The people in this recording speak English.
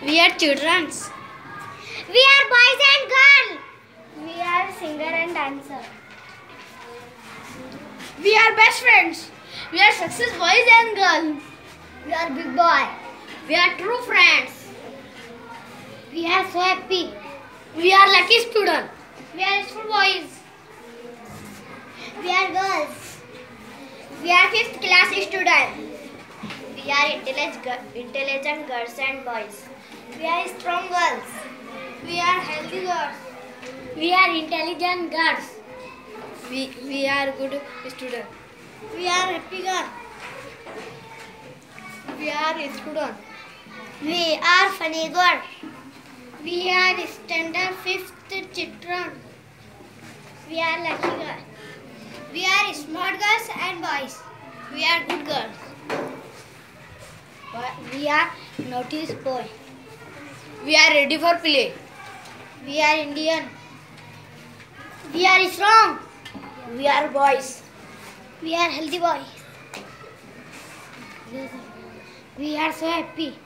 We are childrens. We are boys and girls. We are singer and dancer. We are best friends. We are success boys and girls. We are big boy. We are true friends. We are so happy. We are lucky students. We are school boys. We are girls. We are 5th class students. We are intelligent girls and boys. We are strong girls. We are healthy girls. We are intelligent girls. We are good students. We are happy girls. We are students. We are funny girls. We are standard 5th children. We are lucky girls. We are smart girls and boys. We are good girls. We are notice boy. We are ready for play. We are Indian. We are strong. We are boys. We are healthy boys. We are so happy.